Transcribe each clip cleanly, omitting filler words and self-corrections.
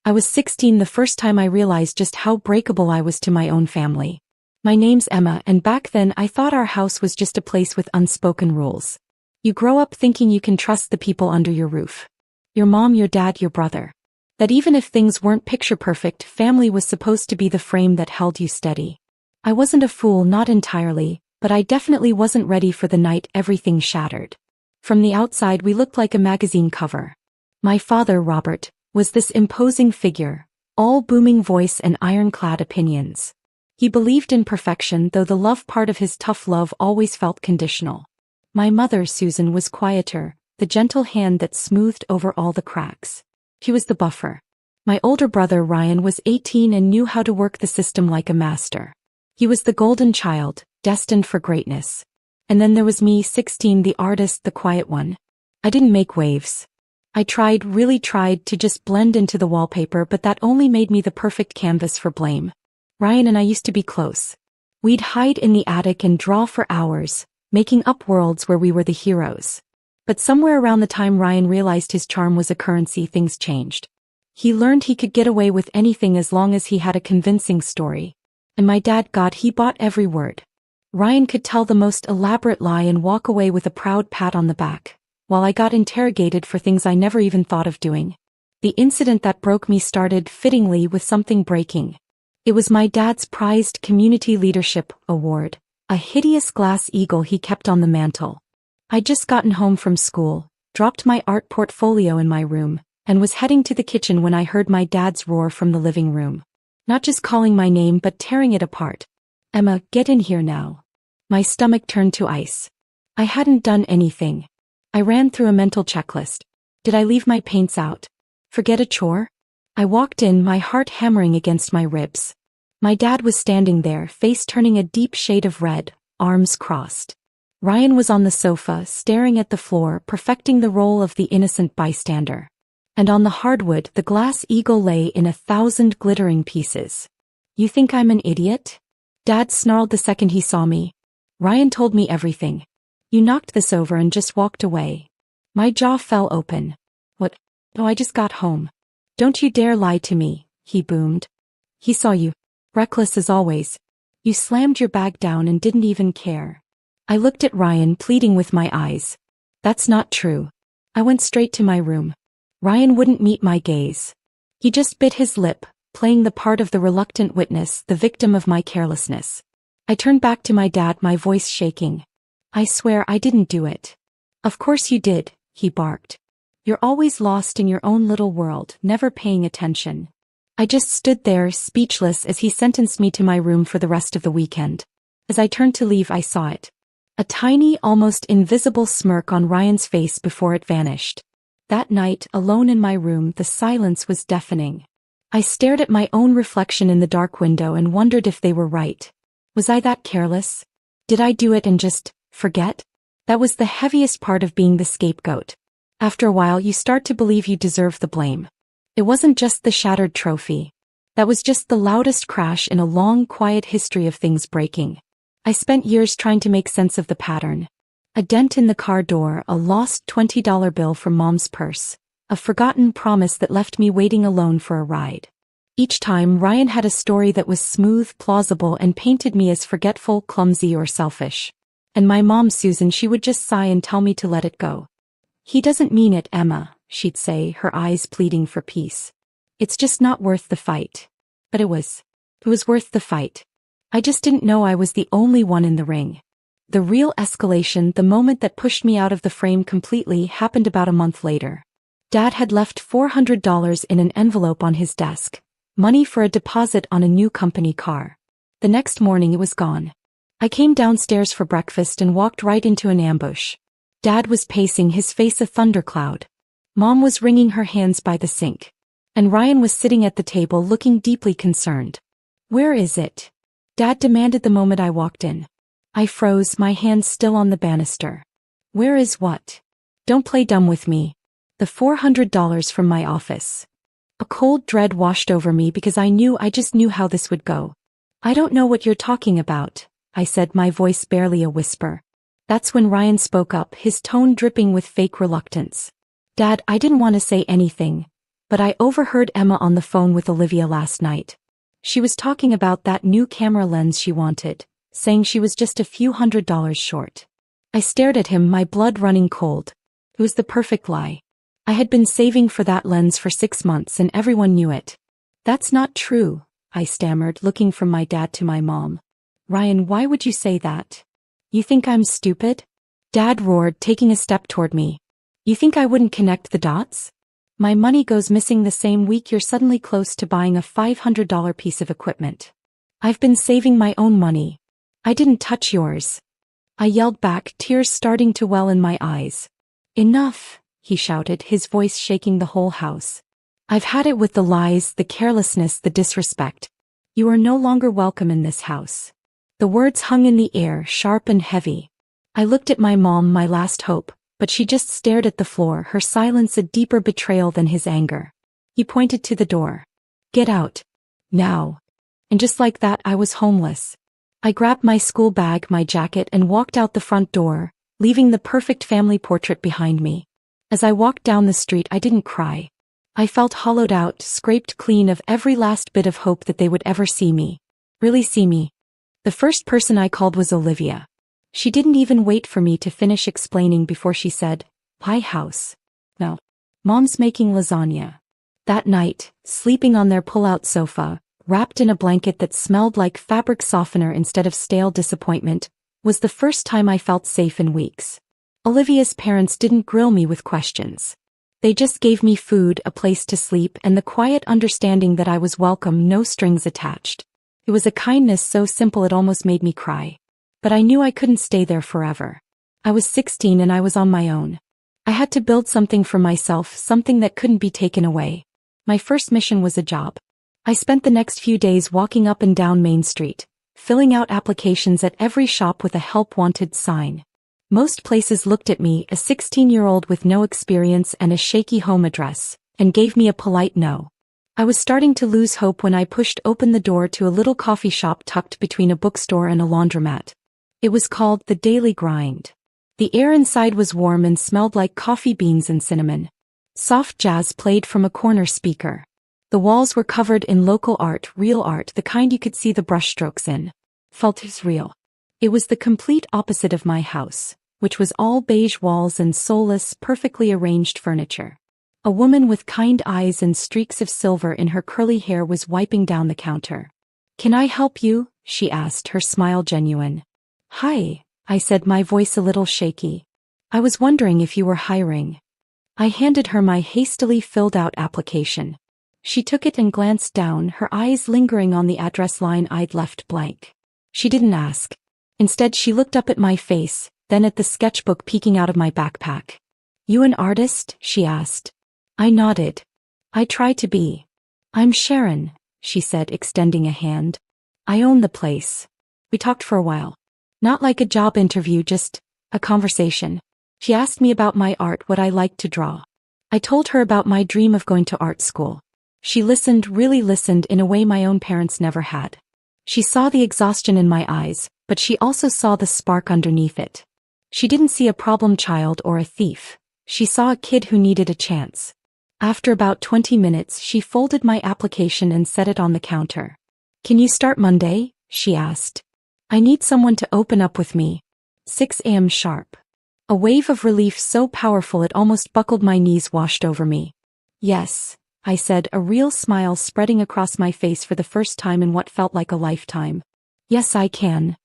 I was 16 the first time I realized just how breakable I was to my own family. My name's Emma, and back then I thought our house was just a place with unspoken rules. You grow up thinking you can trust the people under your roof. Your mom, your dad, your brother. That even if things weren't picture perfect, family was supposed to be the frame that held you steady. I wasn't a fool, not entirely, but I definitely wasn't ready for the night everything shattered. From the outside we looked like a magazine cover. My father, Robert, was this imposing figure, all booming voice and ironclad opinions. He believed in perfection, though the love part of his tough love always felt conditional. My mother, Susan, was quieter, the gentle hand that smoothed over all the cracks. She was the buffer. My older brother, Ryan, was 18 and knew how to work the system like a master. He was the golden child, destined for greatness. And then there was me, 16, the artist, the quiet one. I didn't make waves. I really tried to just blend into the wallpaper, but that only made me the perfect canvas for blame. Ryan and I used to be close. We'd hide in the attic and draw for hours, making up worlds where we were the heroes. But somewhere around the time Ryan realized his charm was a currency, things changed. He learned he could get away with anything as long as he had a convincing story. And my dad, God, he bought every word. Ryan could tell the most elaborate lie and walk away with a proud pat on the back, while I got interrogated for things I never even thought of doing. The incident that broke me started, fittingly, with something breaking. It was my dad's prized Community Leadership Award, a hideous glass eagle he kept on the mantel. I'd just gotten home from school, dropped my art portfolio in my room, and was heading to the kitchen when I heard my dad's roar from the living room. Not just calling my name but tearing it apart. "Emma, get in here now." My stomach turned to ice. I hadn't done anything. I ran through a mental checklist. Did I leave my paints out? Forget a chore? I walked in, my heart hammering against my ribs. My dad was standing there, face turning a deep shade of red, arms crossed. Ryan was on the sofa, staring at the floor, perfecting the role of the innocent bystander. And on the hardwood, the glass eagle lay in 1,000 glittering pieces. "You think I'm an idiot?" Dad snarled the second he saw me. "Ryan told me everything. You knocked this over and just walked away." My jaw fell open. "What? Oh, I just got home." "Don't you dare lie to me," he boomed. "He saw you. Reckless as always. You slammed your bag down and didn't even care." I looked at Ryan, pleading with my eyes. "That's not true." I went straight to my room. Ryan wouldn't meet my gaze. He just bit his lip, playing the part of the reluctant witness, the victim of my carelessness. I turned back to my dad, my voice shaking. "I swear I didn't do it." "Of course you did," he barked. "You're always lost in your own little world, never paying attention." I just stood there, speechless, as he sentenced me to my room for the rest of the weekend. As I turned to leave, I saw it. A tiny, almost invisible smirk on Ryan's face before it vanished. That night, alone in my room, the silence was deafening. I stared at my own reflection in the dark window and wondered if they were right. Was I that careless? Did I do it and just forget? That was the heaviest part of being the scapegoat. After a while, you start to believe you deserve the blame. It wasn't just the shattered trophy. That was just the loudest crash in a long, quiet history of things breaking. I spent years trying to make sense of the pattern. A dent in the car door, a lost $20 bill from Mom's purse, a forgotten promise that left me waiting alone for a ride. Each time, Ryan had a story that was smooth, plausible, and painted me as forgetful, clumsy, or selfish. And my mom, Susan, she would just sigh and tell me to let it go. "He doesn't mean it, Emma," she'd say, her eyes pleading for peace. "It's just not worth the fight." But it was. It was worth the fight. I just didn't know I was the only one in the ring. The real escalation, the moment that pushed me out of the frame completely, happened about a month later. Dad had left $400 in an envelope on his desk, money for a deposit on a new company car. The next morning it was gone. I came downstairs for breakfast and walked right into an ambush. Dad was pacing, his face a thundercloud. Mom was wringing her hands by the sink. And Ryan was sitting at the table looking deeply concerned. "Where is it?" Dad demanded the moment I walked in. I froze, my hands still on the banister. "Where is what?" "Don't play dumb with me." "The $400 from my office." A cold dread washed over me because I just knew how this would go. "I don't know what you're talking about," I said, my voice barely a whisper. That's when Ryan spoke up, his tone dripping with fake reluctance. "Dad, I didn't want to say anything, But I overheard Emma on the phone with Olivia last night. She was talking about that new camera lens she wanted, saying she was just a few $100s short. I stared at him, my blood running cold. It was the perfect lie. I had been saving for that lens for 6 months and everyone knew it. That's not true, I stammered, looking from my dad to my mom. Ryan, why would you say that? You think I'm stupid? Dad roared, taking a step toward me. You think I wouldn't connect the dots? My money goes missing the same week you're suddenly close to buying a $500 piece of equipment. I've been saving my own money. I didn't touch yours. I yelled back, tears starting to well in my eyes. Enough, he shouted, his voice shaking the whole house. I've had it with the lies, the carelessness, the disrespect. You are no longer welcome in this house. The words hung in the air, sharp and heavy. I looked at my mom, my last hope, but she just stared at the floor, her silence a deeper betrayal than his anger. He pointed to the door. Get out. Now. And just like that, I was homeless. I grabbed my school bag, my jacket, and walked out the front door, leaving the perfect family portrait behind me. As I walked down the street, I didn't cry. I felt hollowed out, scraped clean of every last bit of hope that they would ever see me. Really see me. The first person I called was Olivia. She didn't even wait for me to finish explaining before she said, "Pie house." No. Mom's making lasagna. That night, sleeping on their pull-out sofa, wrapped in a blanket that smelled like fabric softener instead of stale disappointment, was the first time I felt safe in weeks. Olivia's parents didn't grill me with questions. They just gave me food, a place to sleep, and the quiet understanding that I was welcome, no strings attached. It was a kindness so simple it almost made me cry. But I knew I couldn't stay there forever. I was 16 and I was on my own. I had to build something for myself, something that couldn't be taken away. My first mission was a job. I spent the next few days walking up and down Main Street, filling out applications at every shop with a help wanted sign. Most places looked at me, a 16-year-old with no experience and a shaky home address, and gave me a polite no. I was starting to lose hope when I pushed open the door to a little coffee shop tucked between a bookstore and a laundromat. It was called The Daily Grind. The air inside was warm and smelled like coffee beans and cinnamon. Soft jazz played from a corner speaker. The walls were covered in local art, real art, the kind you could see the brushstrokes in. Felt as real. It was the complete opposite of my house, which was all beige walls and soulless, perfectly arranged furniture. A woman with kind eyes and streaks of silver in her curly hair was wiping down the counter. "Can I help you?" she asked, her smile genuine. "Hi," I said, my voice a little shaky. "I was wondering if you were hiring." I handed her my hastily filled out application. She took it and glanced down, her eyes lingering on the address line I'd left blank. She didn't ask. Instead, she looked up at my face, then at the sketchbook peeking out of my backpack. "You an artist?" she asked. I nodded. "I try to be." "I'm Sharon," she said, extending a hand. "I own the place." We talked for a while. Not like a job interview, just a conversation. She asked me about my art, what I liked to draw. I told her about my dream of going to art school. She listened, really listened in a way my own parents never had. She saw the exhaustion in my eyes, but she also saw the spark underneath it. She didn't see a problem child or a thief. She saw a kid who needed a chance. After about 20 minutes, she folded my application and set it on the counter. "Can you start Monday?" she asked. "I need someone to open up with me. 6 a.m. sharp." A wave of relief so powerful it almost buckled my knees washed over me. "Yes," I said, a real smile spreading across my face for the first time in what felt like a lifetime. "Yes, I can."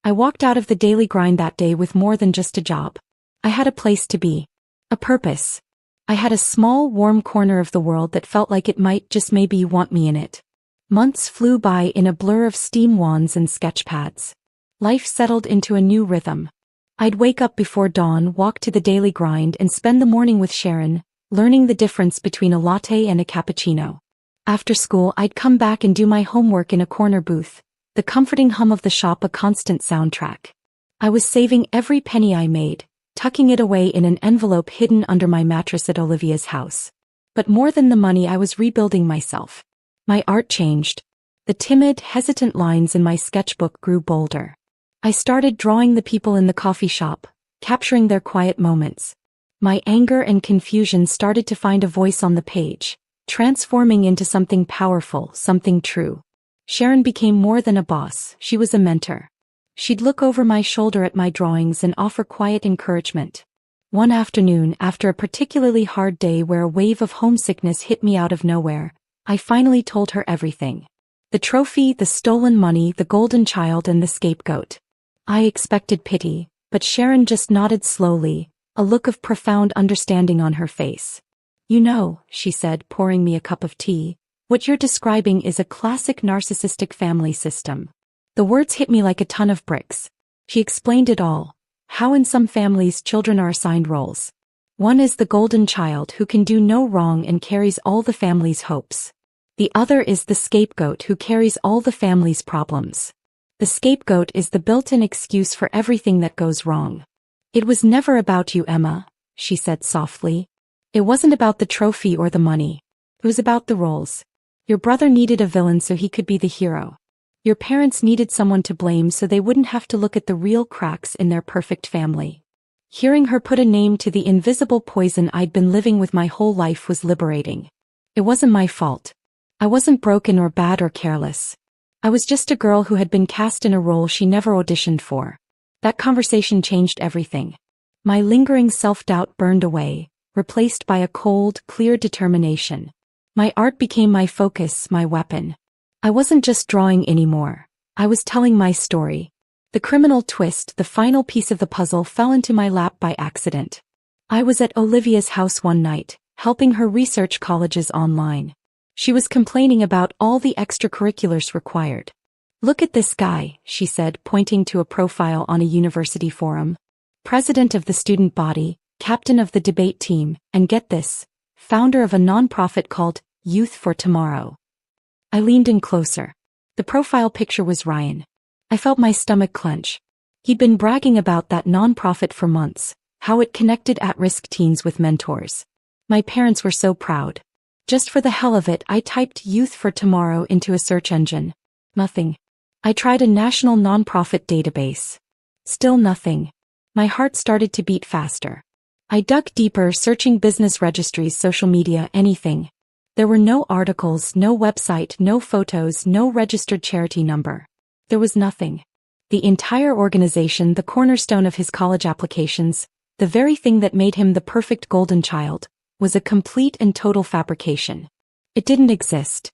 I walked out of the Daily Grind that day with more than just a job. I had a place to be. A purpose. I had a small, warm corner of the world that felt like it might, just maybe, want me in it. Months flew by in a blur of steam wands and sketch pads. Life settled into a new rhythm. I'd wake up before dawn, walk to the Daily Grind, and spend the morning with Sharon, learning the difference between a latte and a cappuccino. After school, I'd come back and do my homework in a corner booth, the comforting hum of the shop a constant soundtrack. I was saving every penny I made, tucking it away in an envelope hidden under my mattress at Olivia's house. But more than the money, I was rebuilding myself. My art changed. The timid, hesitant lines in my sketchbook grew bolder. I started drawing the people in the coffee shop, capturing their quiet moments. My anger and confusion started to find a voice on the page, transforming into something powerful, something true. Sharon became more than a boss, she was a mentor. She'd look over my shoulder at my drawings and offer quiet encouragement. One afternoon, after a particularly hard day where a wave of homesickness hit me out of nowhere, I finally told her everything. The trophy, the stolen money, the golden child, and the scapegoat. I expected pity, but Sharon just nodded slowly, a look of profound understanding on her face. "You know," she said, pouring me a cup of tea, "what you're describing is a classic narcissistic family system." The words hit me like a ton of bricks. She explained it all. How in some families children are assigned roles. One is the golden child who can do no wrong and carries all the family's hopes. The other is the scapegoat who carries all the family's problems. The scapegoat is the built-in excuse for everything that goes wrong. "It was never about you, Emma," she said softly. "It wasn't about the trophy or the money. It was about the roles. Your brother needed a villain so he could be the hero. Your parents needed someone to blame so they wouldn't have to look at the real cracks in their perfect family." Hearing her put a name to the invisible poison I'd been living with my whole life was liberating. It wasn't my fault. I wasn't broken or bad or careless. I was just a girl who had been cast in a role she never auditioned for. That conversation changed everything. My lingering self-doubt burned away, replaced by a cold, clear determination. My art became my focus, my weapon. I wasn't just drawing anymore. I was telling my story. The criminal twist, the final piece of the puzzle, fell into my lap by accident. I was at Olivia's house one night, helping her research colleges online. She was complaining about all the extracurriculars required. "Look at this guy," she said, pointing to a profile on a university forum. "President of the student body, captain of the debate team, and get this, founder of a nonprofit called Youth for Tomorrow." I leaned in closer. The profile picture was Ryan. I felt my stomach clench. He'd been bragging about that nonprofit for months, how it connected at-risk teens with mentors. My parents were so proud. Just for the hell of it, I typed Youth for Tomorrow into a search engine. Nothing. I tried a national nonprofit database. Still nothing. My heart started to beat faster. I dug deeper, searching business registries, social media, anything. There were no articles, no website, no photos, no registered charity number. There was nothing. The entire organization, the cornerstone of his college applications, the very thing that made him the perfect golden child, was a complete and total fabrication. It didn't exist.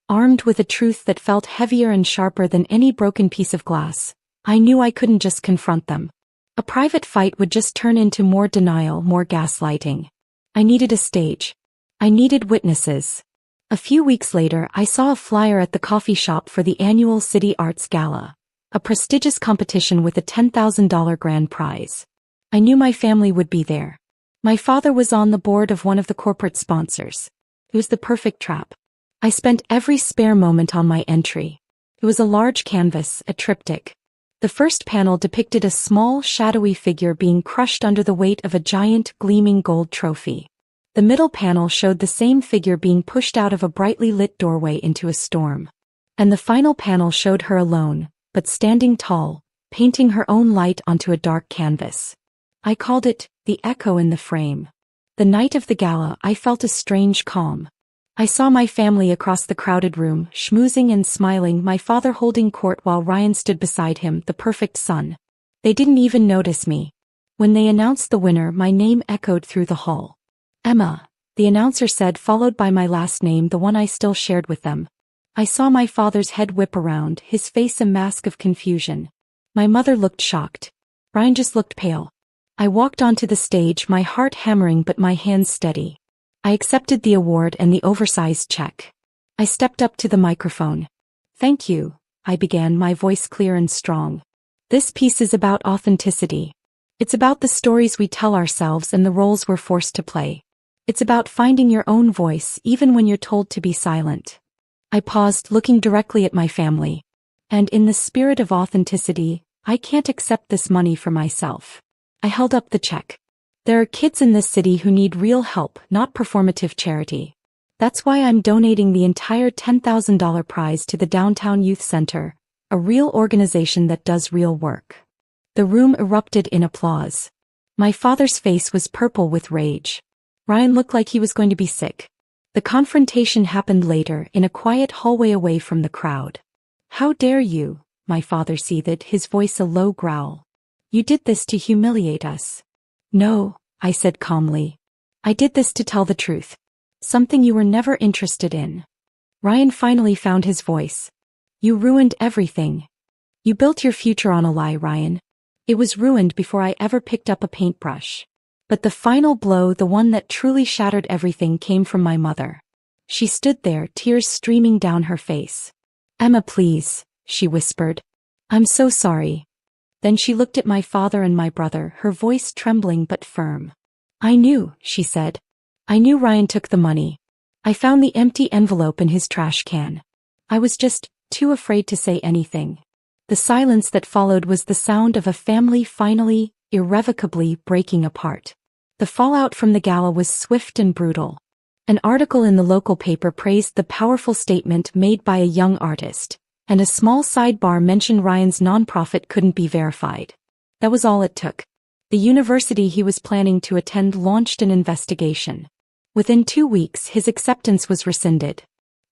Armed with a truth that felt heavier and sharper than any broken piece of glass, I knew I couldn't just confront them. A private fight would just turn into more denial, more gaslighting. I needed a stage. I needed witnesses. A few weeks later, I saw a flyer at the coffee shop for the annual City Arts Gala, a prestigious competition with a $10,000 grand prize. I knew my family would be there. My father was on the board of one of the corporate sponsors. It was the perfect trap. I spent every spare moment on my entry. It was a large canvas, a triptych. The first panel depicted a small, shadowy figure being crushed under the weight of a giant, gleaming gold trophy. The middle panel showed the same figure being pushed out of a brightly lit doorway into a storm. And the final panel showed her alone, but standing tall, painting her own light onto a dark canvas. I called it, the echo in the frame. The night of the gala, I felt a strange calm. I saw my family across the crowded room, schmoozing and smiling, my father holding court while Ryan stood beside him, the perfect son. They didn't even notice me. When they announced the winner, my name echoed through the hall. "Emma," the announcer said, followed by my last name, the one I still shared with them. I saw my father's head whip around, his face a mask of confusion. My mother looked shocked. Ryan just looked pale. I walked onto the stage, my heart hammering but my hands steady. I accepted the award and the oversized check. I stepped up to the microphone. "Thank you," I began, my voice clear and strong. "This piece is about authenticity. It's about the stories we tell ourselves and the roles we're forced to play. It's about finding your own voice even when you're told to be silent." I paused, looking directly at my family. "And in the spirit of authenticity, I can't accept this money for myself." I held up the check. "There are kids in this city who need real help, not performative charity. That's why I'm donating the entire $10,000 prize to the Downtown Youth Center, a real organization that does real work." The room erupted in applause. My father's face was purple with rage. Ryan looked like he was going to be sick. The confrontation happened later in a quiet hallway away from the crowd. "How dare you?" my father seethed, his voice a low growl. "You did this to humiliate us." "No," I said calmly. "I did this to tell the truth. Something you were never interested in." Ryan finally found his voice. "You ruined everything. You built your future on a lie, Ryan. It was ruined before I ever picked up a paintbrush." But the final blow, the one that truly shattered everything, came from my mother. She stood there, tears streaming down her face. "Emma, please," she whispered. "I'm so sorry." Then she looked at my father and my brother, her voice trembling but firm. "I knew," she said. "I knew Ryan took the money. I found the empty envelope in his trash can. I was just too afraid to say anything." The silence that followed was the sound of a family finally, irrevocably breaking apart. The fallout from the gala was swift and brutal. An article in the local paper praised the powerful statement made by a young artist, and a small sidebar mentioned Ryan's nonprofit couldn't be verified. That was all it took. The university he was planning to attend launched an investigation. Within 2 weeks, his acceptance was rescinded.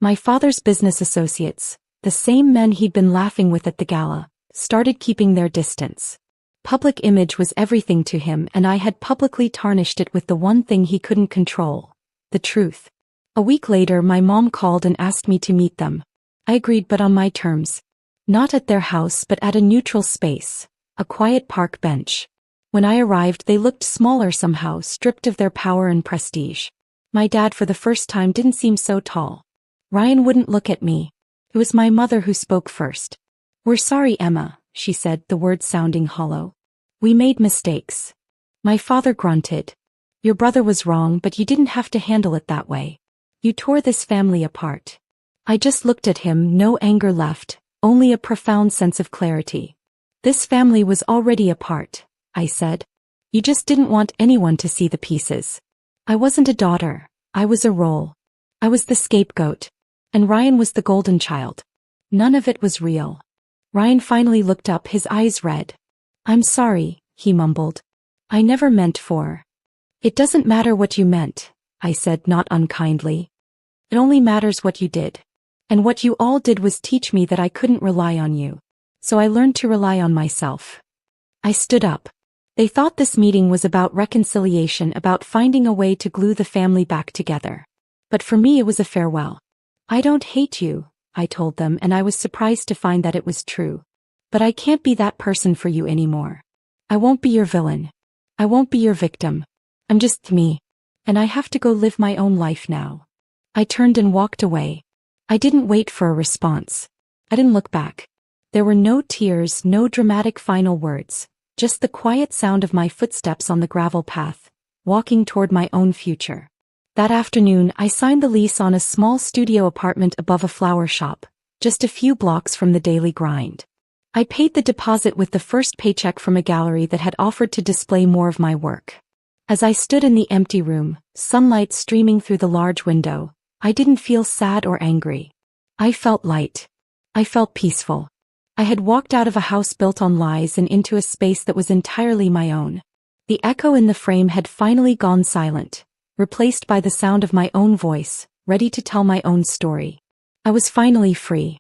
My father's business associates, the same men he'd been laughing with at the gala, started keeping their distance. Public image was everything to him, and I had publicly tarnished it with the one thing he couldn't control: the truth. A week later, my mom called and asked me to meet them. I agreed, but on my terms. Not at their house, but at a neutral space, a quiet park bench. When I arrived, they looked smaller somehow, stripped of their power and prestige. My dad, for the first time, didn't seem so tall. Ryan wouldn't look at me. It was my mother who spoke first. "We're sorry, Emma," she said, the words sounding hollow. "We made mistakes." My father grunted. "Your brother was wrong, but you didn't have to handle it that way. You tore this family apart." I just looked at him, no anger left, only a profound sense of clarity. "This family was already apart," I said. "You just didn't want anyone to see the pieces. I wasn't a daughter, I was a role. I was the scapegoat. And Ryan was the golden child. None of it was real." Ryan finally looked up, his eyes red. "I'm sorry," he mumbled. "I never meant for." "It doesn't matter what you meant," I said, not unkindly. "It only matters what you did. And what you all did was teach me that I couldn't rely on you. So I learned to rely on myself." I stood up. They thought this meeting was about reconciliation, about finding a way to glue the family back together. But for me, it was a farewell. "I don't hate you," I told them, and I was surprised to find that it was true. "But I can't be that person for you anymore. I won't be your villain. I won't be your victim. I'm just me. And I have to go live my own life now." I turned and walked away. I didn't wait for a response. I didn't look back. There were no tears, no dramatic final words, just the quiet sound of my footsteps on the gravel path, walking toward my own future. That afternoon, I signed the lease on a small studio apartment above a flower shop, just a few blocks from the daily grind. I paid the deposit with the first paycheck from a gallery that had offered to display more of my work. As I stood in the empty room, sunlight streaming through the large window, I didn't feel sad or angry. I felt light. I felt peaceful. I had walked out of a house built on lies and into a space that was entirely my own. The echo in the frame had finally gone silent, replaced by the sound of my own voice, ready to tell my own story. I was finally free.